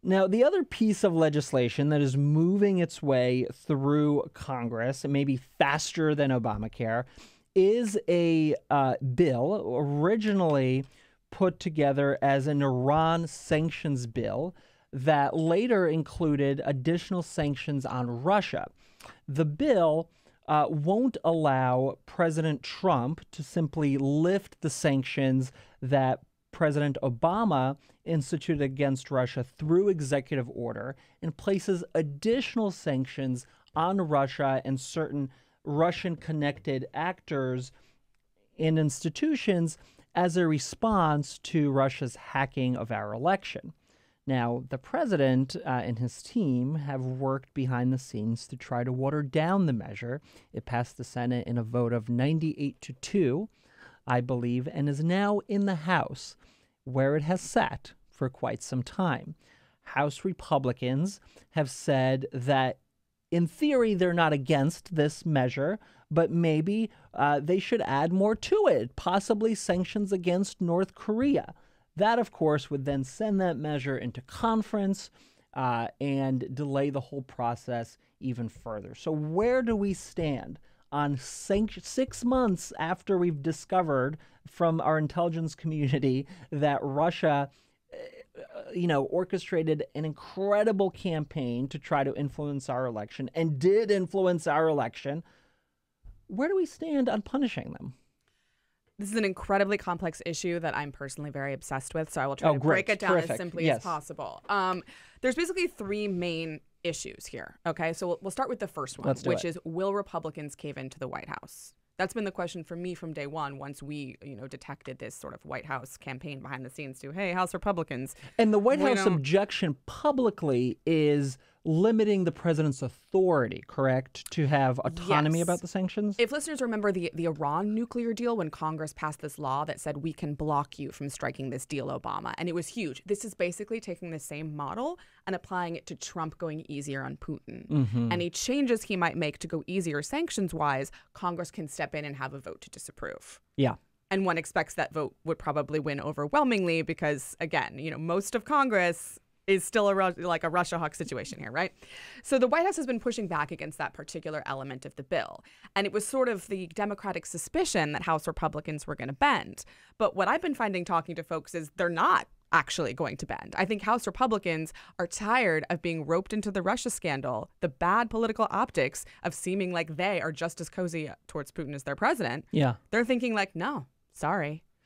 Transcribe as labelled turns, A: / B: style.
A: Now, the other piece of legislation that is moving its way through Congress, and maybe faster than Obamacare, is a bill originally put together as an Iran sanctions bill that later included additional sanctions on Russia. The bill won't allow President Trump to simply lift the sanctions that President Obama instituted against Russia through executive order and places additional sanctions on Russia and certain Russian-connected actors and institutions as a response to Russia's hacking of our election. Now, the president and his team have worked behind the scenes to try to water down the measure. It passed the Senate in a vote of 98-2, I believe, and is now in the House, where it has sat for quite some time. House Republicans have said that, in theory, they're not against this measure, but maybe they should add more to it, possibly sanctions against North Korea. That, of course, would then send that measure into conference and delay the whole process even further. So where do we stand on 6 months after we've discovered from our intelligence community that Russia orchestrated an incredible campaign to try to influence our election and did influence our election? Where do we stand on punishing them?
B: This is an incredibly complex issue that I'm personally very obsessed with, so I will try to break it down as simply as possible. There's basically three main issues here, okay? So we'll start with the first one, which is, will Republicans cave into the White House? That's been the question for me from day one, once we, detected this sort of White House campaign behind the scenes to, hey, House Republicans.
A: And the White House objection publicly is limiting the president's authority, correct, to have autonomy about the sanctions?
B: If listeners remember the Iran nuclear deal, when Congress passed this law that said we can block you from striking this deal, Obama, and it was huge. This is basically taking the same model and applying it to Trump going easier on Putin. Mm-hmm. Any changes he might make to go easier sanctions-wise, Congress can step in and have a vote to disapprove.
A: Yeah.
B: And one expects that vote would probably win overwhelmingly because, again, most of Congress is still a Russia hawk situation here, right? So the White House has been pushing back against that particular element of the bill. And it was sort of the Democratic suspicion that House Republicans were going to bend. But what I've been finding talking to folks is they're not actually going to bend. I think House Republicans are tired of being roped into the Russia scandal, the bad political optics of seeming like they are just as cozy towards Putin as their president.
A: Yeah.
B: They're thinking like, no, sorry.